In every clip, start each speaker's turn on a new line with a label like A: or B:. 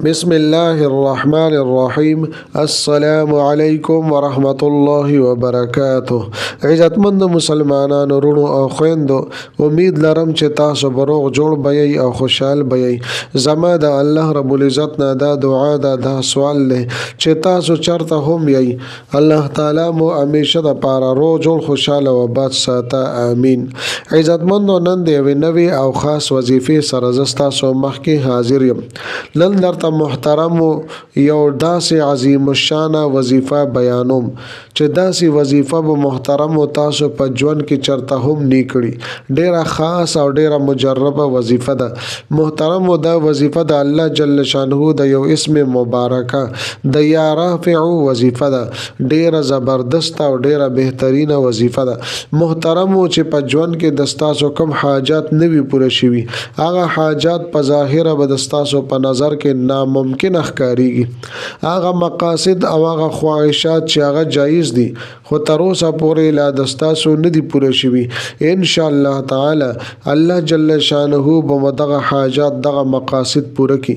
A: بسم الله الرحمن الرحیم. السلام علیکم ورحمت الله وبرکاته. عزتمند مسلمانانو رونو او خويندو، امید لرم چې تاسو بروغ جوړ بئ او خوشحال بئ. زما د الله رب العزت نه دا دعا ده، دا سوال له چې تاسو چرته هم یئ، الله تعالی مو همیشه د پاره روغ جوړ خوشاله او آباد ساته، امین. عزتمندو، نن د یوې نوې او خاص وظیفې سره زه ستاسو مخکې حاضر یم. نن درته محترم یو داسې عظیم الشان وظیفه بیانوم چې داسې وظیفه به محترم تاسو په ژوند کې چرته هم نه کړي. ډیره خاص او ډیره مجربه وظیفه ده. محترم، دا وظیفه د الله جل شانه د یو اسم مبارکه د یا رافع وظیفه ده. ډیره زبردست او ډیره بهترینه وظیفه ده. محترم، چې په ژوند کې د تاسو کوم حاجات نه وي پوره شوي، هغه حاجات په ظاهره به د تاسو په نظر کې ناممکن ښکاریږي. هغه مقاصد او هغه خواهشات چې هغه جایز دي خو تر اوسه پورې لا د تاسو نه دي پوره شوي، ان شاء الله تعالی الله جل شانه به دغه حاجات دغه مقاصد پوره کړي.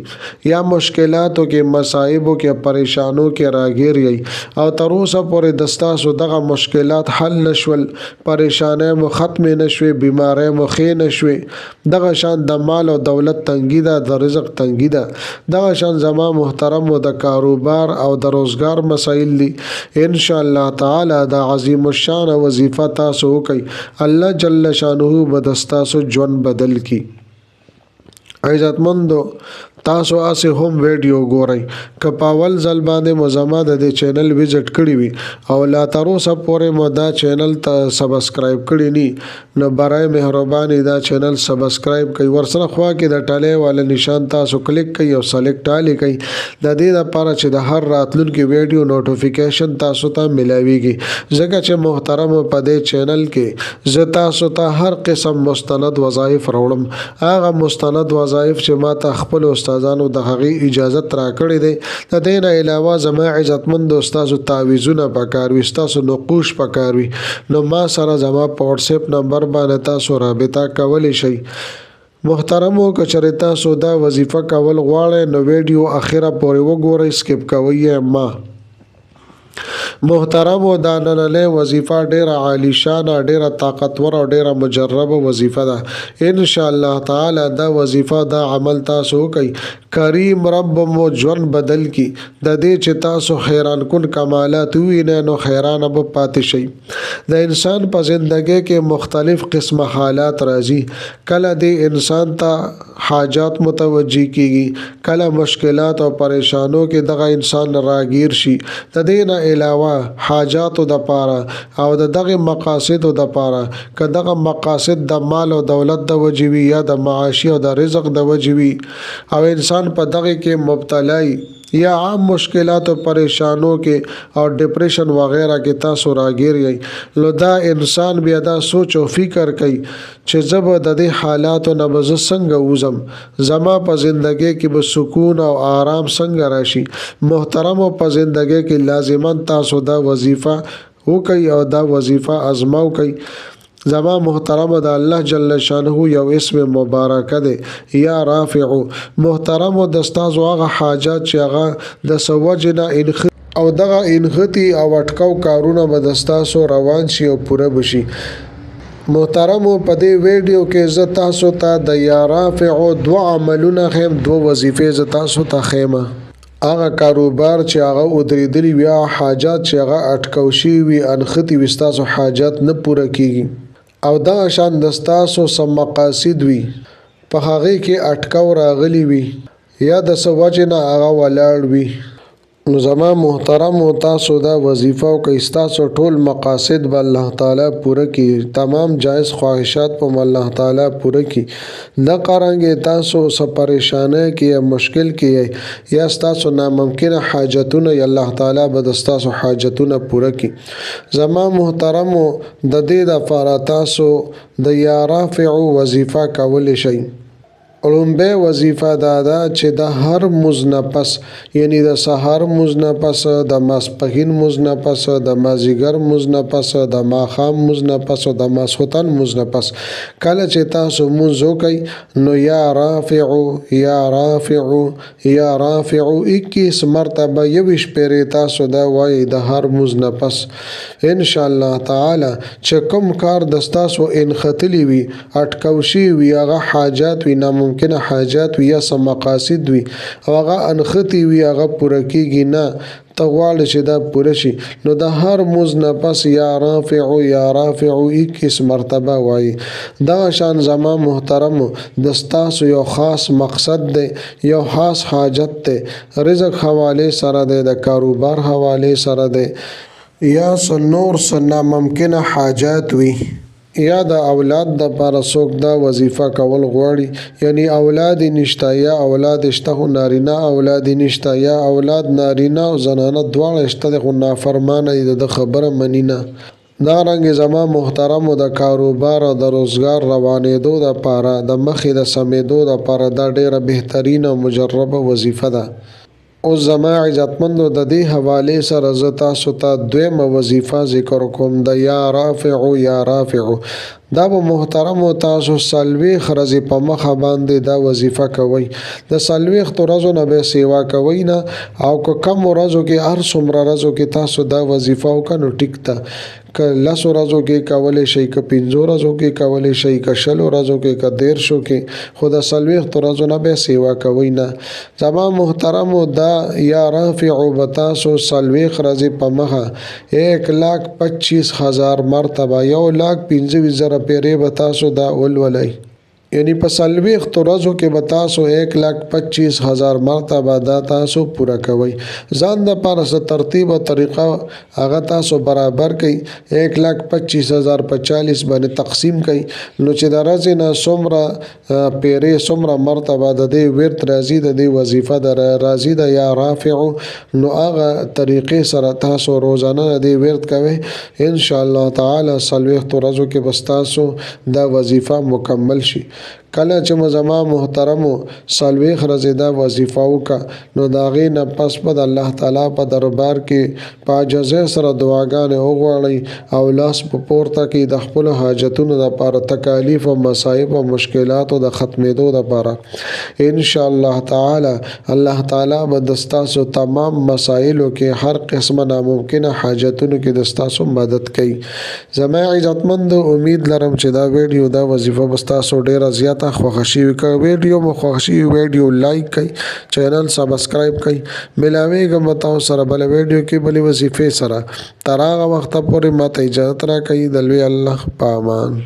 A: یا مشکلاتو کې مصائبو کې پریشانو کې راګیر یي او تر اوسه پورې د تاسو دغه مشکلات حل نشول، پریشانه مو ختم نشوي، بیماری مو خې نشوي، دغه شان د مال او دولت تنګی ده، د رزق تنګی ده، دغه شان زما محترم د کاروبار او د روزګار مسائل دي. ان شاء الله تعالی دا عظیم الشان وظیفه تاسو کوي، الله جل شانه به تاسو ژوند بدل کی. عزتمندو، تاسو اسه هم ویډیو ګورئ که په اول ځل باندې مو زما د دې چینل وزټ کړی وي او لا تر اوسه پورې مو دا چینل ته سبسکرایب کړی نی، نو برای مهرباني دا چینل سبسکرایب کړئ. ورسره خوا کې د ټاله والا نشان تاسو کلیک کړئ او سلیکټ آل کړئ، د دې لپاره چې د هر راتلونکي ویډیو نوټیفیکیشن تاسو ته ملاويږي. ځکه چې محترم په دې چینل کې زه تاسو ته هر قسم مستند وظایف راوړم. هغه مستند وظایف چې ما ته خپل استادانو د هغې اجازت راکړې دی. د دې نه علاوه زما عزتمند استادو تعویضونه پکار وي، ستاسو نقوش پکار وي، نو ما سره زما په واتس اپ نمبر باندې تاسو رابطه کولی شئ. محترمو، که چېرې تاسو دا وظیفه کول غواړئ نو ویډیو اخره پورې وګورئ، سکپ کوئ یې مه. محترمو، دا نننۍ وظیفه ډیره عالی شان، ډیره طاقتور او ډیره مجربه وظیفه ده. ان شاء الله تعالی دا وظیفه دا عمل تاسو کوي، کریم رب مو ژوند بدل کی. د دې چې تاسو حیران کن کمالات وینئ نو حیران به پاتې شئ. د انسان په زندګۍ کې مختلف قسمه حالات راځي. کله د انسان ته حاجات متوجي کیږي، کله مشکلات او پریشانو کې دغه انسان راګیر شي. د دې نه علاوه حاجاتو د پاره او دغه مقاصدو د پاره که دغه مقاصد د مال او دولت د وجوي یا د معاشي او د رزق د وجوي او انسان په دغه کې مبتلای یا عام مشکلات او پریشانو کې او ډیپریشن وغیرہ کې تاسو راګیر یې، نو دا انسان بیا دا سوچ او فکر کوي چې زه به د دې حالاتو نه به زه څنګه وځم، زما په زندګۍ کې به سکون او آرام څنګه راشي. محترمو، په زندګۍ کې لازمان تاسو دا وظیفه وکړئ او دا وظیفه ازماو کړئ. زما محترم د الله جل شانه یو اسم مبارکه ده، یا رافع. محترم د استاسو هغه حاجات چې هغه د سوجنه انخ او دغه انختی او اٹکاو کارونه به د استاسو روان شي او پوره بشي. محترم، په دې ویډیو کې زه تاسو ته د یا رافع دو عملونه خیم، دو وظیفې زه تاسو ته خیمه. هغه کاروبار چې هغه ودرېدلی وي، حاجات چې هغه اٹکاو شي وي، انختی وي، ستاسو حاجات نه پوره کیږي او دا شان د ستاسو سم مقاصد وي په هغه کې اٹکاو راغلی وي یا د سوجه نه هغه ولاړ وي، نو زما محترم تاسو دا وظیفه او کې ستاسو ټول مقاصد به الله تعالی پوره کړي، تمام جایز خواهشات په الله تعالی پوره کړي. نه قرانګي تاسو سره پریشانه کې مشکل کې یا ستاسو ناممکن حاجتونه الله تعالی به ستاسو حاجتونه پوره کړي. زما محترم د دې لپاره تاسو د یا رافع وظیفه کولی شئ. لومبه وظیفه دا ده چې د هر مونځ نه پس یعنی د سهار مونځ نه پس د ماسپښین مونځ نه پس د مازدیګر مونځ نه پس د ماښام مونځ نه پس او د ماسخوتن مونځ نه پس کله چې تاسو مونځ وکئ نو یا رافعو یا رافعو یا رافعو 21 مرتبه 21 پیرې تاسو دا وایي د هر مونځ نه پس ان شاء الله تعالی چې کوم کار د ستاسو انختلی وي اټکو شي وي هغه حاجات وي ناممکنه حاجات وي یا سم مقاصد وي او هغه انختی وي هغه پوره کیږي نه ته غواړې چې دا پوره شي نو د هر مونځ نه پس یا رافعو یا رافعو 21 مرتبه وایي دغه شان زما محترمو د ستاسو یو خاص مقصد دی یو خاص حاجت دی رزق حواله سره دی د کاروبار حواله سره دی یا نور ناممکنه حاجات وي یا د اولاد د لپاره څوک دا وظیفه کول غواړي یعنی اولاد نشته یا اولاد شته خو نارینه اولاد نشته یا اولاد نارینه او زنانه دواړه شته خو نافرمانه دي د خبره منی نه دا رنګ زما محترمو د کاروبار او د روزګار روانېدو د لپاره د مخې د سمېدو د لپاره دا ډیره بهترینه او مجربه وظیفه ده او زما عزتمندو د دې حواله سره زه تاسو ته دویمه وظیفه ذکر کوم د یا رافعو یا رافعو دا به محترمو تاسو سلويخ ورځې په مخه باندې دا وظیفه کوئ د سلويخ ورځو نه به سیوا کوئ نه او که کم ورځو کې هر څومره ورځو کې تاسو دا وظیفه وکړو نو ټیک ده که 10 ورځو کې کولی شئ که 15 ورځو کې کولی شئ که 20 ورځو کې که 13 کې خو د سلويخ ورځو نه به سیوا کوئ نه زما محترمو دا یا رافعو به تاسو سلويخ ورځې په مخه 1,25,000 مرتبه 1,25,000 پیرې به تاسو دا ولولئ یعنی په سلويخ ورځو کې به تاسو 1,25,000 مرتبه دا تاسو پوره کوئ ځان د پاره څه ترتیب او طریقه هغه تاسو برابر کړئ 1,25,000 په 40 باندې تقسیم کړئ نو چې د ورځې نه څومره پیرې څومره مرتبه د دې ورت راځي د دې وظیفه د راځي د یا رافعو نو هغه طریقې سره تاسو روزانه د دې ورت کوئ ان شاء الله تعالی سلويخ ورځو کې بس تاسو دا وظیفه مکمل شي کله چې زما محترمو سلويخ ورځې دا وظیفه وکړه نو د هغې نه پس به د الله تعالی په دربار کې په عاجزۍ سره دعاګانې وغواړئ او لاس په پورته کړئ د خپلو حاجتونو دپاره تکالیف او مصایب او مشکلاتو د ختمېدو دپاره ان شاء الله تعالی الله تعالی به د ستاسو تمام مسایلو کې هر قسمه ناممکنه حاجتونو کې د ستاسو مدد کوي زما عزتمندو امید لرم چې دا ویډیو دا وظیفه به ستاسو ډېره زیاته خوښه شوي که ویډیو مو خوښ شوي ویډیو لایک کړئ چینل سبسکرایب کړئ ملاویږم به تاسو سره بله ویډیو کې بلې وظیفې سره تر هغه وخته پورې ماته اجازت راکړئ د لوی الله په امان